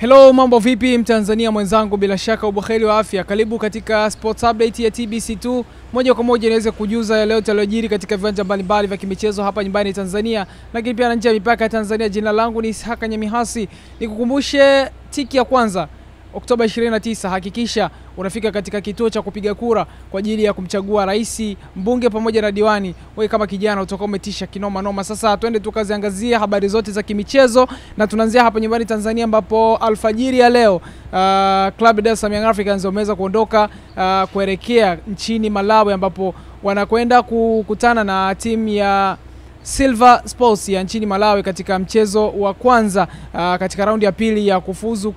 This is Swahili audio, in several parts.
Hello, mambo vipi Mtanzania mwenzangu, bila shaka ubuheri wa afya. Karibu katika Sports Update ya TBC2. Moja kwa moja niweze kujuza leo yaliyojiri katika viwanja mbalimbali vya kimichezo hapa nyumbani Tanzania, lakini pia nje ya mipaka ya Tanzania. Jina langu ni Ishaka Nyamihasi. Nikukumbushe tiki ya kwanza Oktoba 29, hakikisha unafika katika kituo cha kupiga kura kwa ajili ya kumchagua rais, mbunge pamoja na diwani. Wewe kama kijana utakuwa umetisha kinoma noma. Sasa twende tukaziangazia habari zote za kimichezo, na tunaanzia hapa nyumbani Tanzania ambapo alfajiri ya leo Club Dar es Salaam Young Africans wameweza kuondoka kuelekea nchini Malawi ambapo wanakwenda kukutana na timu ya Silver Sports ya nchini Malawi katika mchezo wa kwanza katika raundi ya pili ya kufuzu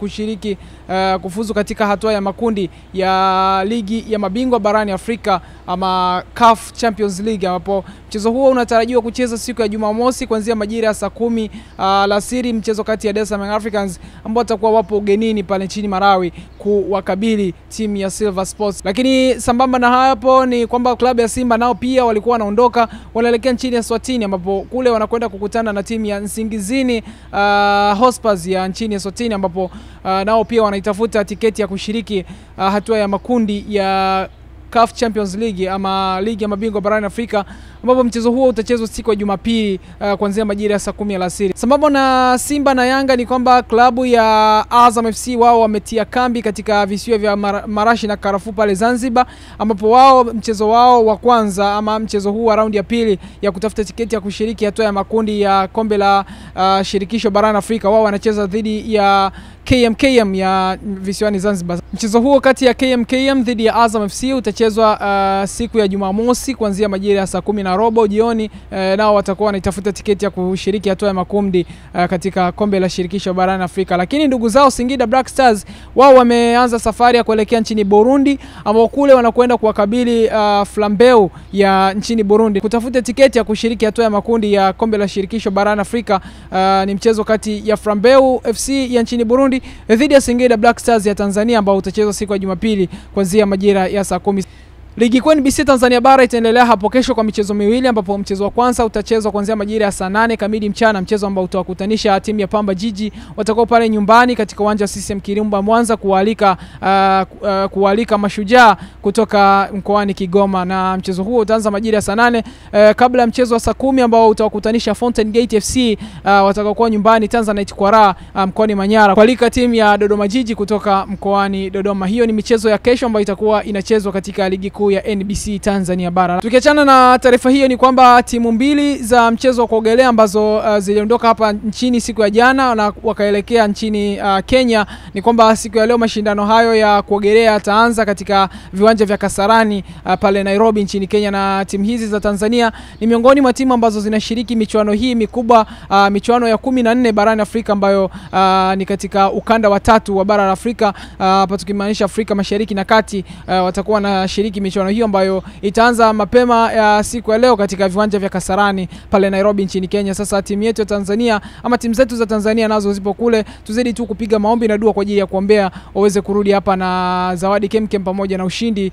katika hatua ya makundi ya ligi ya mabingwa barani Afrika ama CAF Champions League, ambapo mchezo huo unatarajiwa kucheza siku ya Jumamosi kuanzia majira ya saa 10 alasiri, mchezo kati ya Dar es Salaam Young Africans ambao watakuwa wapo ugenini pale nchini Malawi kuwakabili timu ya Silver Sports. Lakini sambamba na hapo ni kwamba klabu ya Simba nao pia walikuwa wanaondoka, wanaelekea nchini ya Swatini ambapo kule wanakwenda kukutana na timu ya Nsingizini Hotspurs ya nchini ya Swatini, ambapo nao pia wanaitafuta tiketi ya kushiriki hatua ya makundi ya CAF Champions League ama ligi ya mabingwa barani Afrika, ambapo mchezo huo utachezwa siku ya Jumapili kuanzia majira ya saa 10 alasiri. Sababu na Simba na Yanga ni kwamba klabu ya Azam FC wao wametia kambi katika visiwa vya Marashi na Karafu pale Zanzibar, ambapo wao mchezo wao wa kwanza ama mchezo huu wa raundi ya pili ya kutafuta tiketi ya kushiriki hatua ya makundi ya kombe la shirikisho barani Afrika, wao wanacheza dhidi ya KMKM ya visiwani Zanzibar. Mchezo huo kati ya KMKM dhidi ya Azam FC utachezwa siku ya Jumamosi kuanzia majira ya saa 10:15 jioni. Nao watakuwa wanaitafuta tiketi ya kushiriki hatua ya makundi katika kombe la shirikisho barani Afrika. Lakini ndugu zao Singida Black Stars wao wameanza safari ya kuelekea nchini Burundi, ambao kule wanakwenda kuwakabili Flambeu ya nchini Burundi kutafuta tiketi ya kushiriki hatua ya makundi ya kombe la shirikisho barani Afrika. Ni mchezo kati ya Flambeu FC ya nchini Burundi dhidi ya Singida Black Stars ya Tanzania ambao utachezwa siku ya Jumapili kuanzia majira ya saa 10. Ligi kuu NBC Tanzania Bara itaendelea hapo kesho kwa michezo miwili, ambapo mchezo wa kwanza utachezwa kuanzia majira ya saa 8 kamili mchana, mchezo ambao utawakutanisha timu ya Pamba Jiji watakao pale nyumbani katika uwanja wa CCM Kirumba Mwanza kualika Mashujaa kutoka mkoani Kigoma, na mchezo huo utaanza majira ya saa 8 kabla ya mchezo wa saa 10 ambao utawakutanisha Fountain Gate FC watakao kwa nyumbani Tanzanite Kwara mkoani Manyara kualika timu ya Dodoma Jiji kutoka mkoani Dodoma. Hiyo ni michezo ya kesho ambayo itakuwa inachezwa katika ligi ya NBC Tanzania Bara. Tukiachana na taarifa hiyo ni kwamba timu mbili za mchezo wa kuogelea ambazo ziliondoka hapa nchini siku ya jana na wakaelekea nchini Kenya, ni kwamba siku ya leo mashindano hayo ya kuogelea yataanza katika viwanja vya Kasarani pale Nairobi nchini Kenya, na timu hizi za Tanzania ni miongoni mwa timu ambazo zinashiriki michuano hii mikubwa, michuano ya 14 barani Afrika ambayo ni katika ukanda wa 3 wa bara la Afrika, hapa tukimaanisha Afrika Mashariki na Kati. Watakuwa na shiriki michuano hiyo ambayo itaanza mapema ya siku ya leo katika viwanja vya Kasarani pale Nairobi nchini Kenya. Sasa timu yetu ya Tanzania ama timu zetu za Tanzania nazo zipo kule, tuzidi tu kupiga maombi na dua kwa ajili ya kuombea waweze kurudi hapa na zawadi kemkem pamoja na ushindi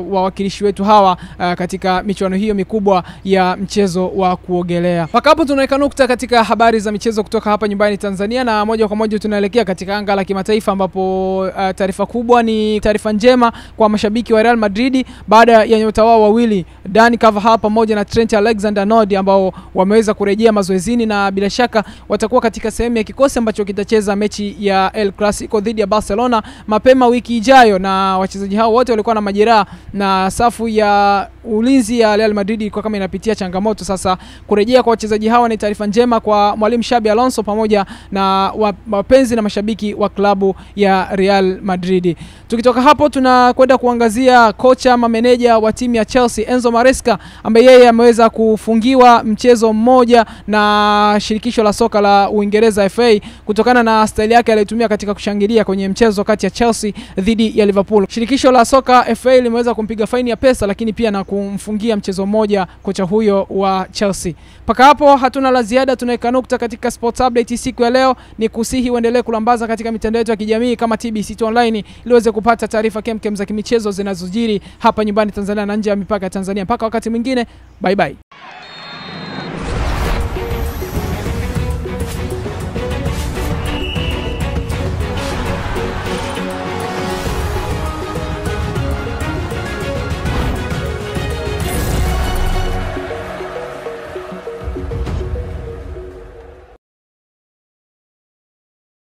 wa wakilishi wetu hawa katika michuano hiyo mikubwa ya mchezo wa kuogelea. Mpaka hapo tunaweka nukta katika habari za michezo kutoka hapa nyumbani Tanzania, na moja kwa moja tunaelekea katika anga la kimataifa ambapo taarifa kubwa ni taarifa njema kwa mashabiki wa Real Madrid baada ya nyota wao wawili Dani Carvajal pamoja na Trent Alexander-Arnold ambao wameweza kurejea mazoezini na bila shaka watakuwa katika sehemu ya kikosi ambacho kitacheza mechi ya El Clasico dhidi ya Barcelona mapema wiki ijayo. Na wachezaji hao wote walikuwa na majeraha na safu ya ulinzi ya Real Madrid kwa kama inapitia changamoto. Sasa kurejea kwa wachezaji hawa ni taarifa njema kwa mwalimu Xabi Alonso pamoja na wapenzi na mashabiki wa klabu ya Real Madrid. Tukitoka hapo tunakwenda kuangazia kocha ama meneja wa timu ya Chelsea Enzo Maresca, ambaye yeye ameweza kufungiwa mchezo mmoja na shirikisho la soka la Uingereza FA kutokana na staili yake aliyotumia katika kushangilia kwenye mchezo kati ya Chelsea dhidi ya Liverpool. Shirikisho la soka FA limeweza kumpiga faini ya pesa, lakini pia na kumfungia mchezo mmoja kocha huyo wa Chelsea. Paka hapo hatuna la ziada, tunaweka nukta katika Sports Update siku ya leo. Ni kusihi uendelee kulambaza katika mitandao yetu ya kijamii kama TBC2 Online ili uweze kupata taarifa kemkem za kimichezo zinazojiri hapa nyumbani Tanzania na nje ya mipaka ya Tanzania. Mpaka wakati mwingine, bye bye.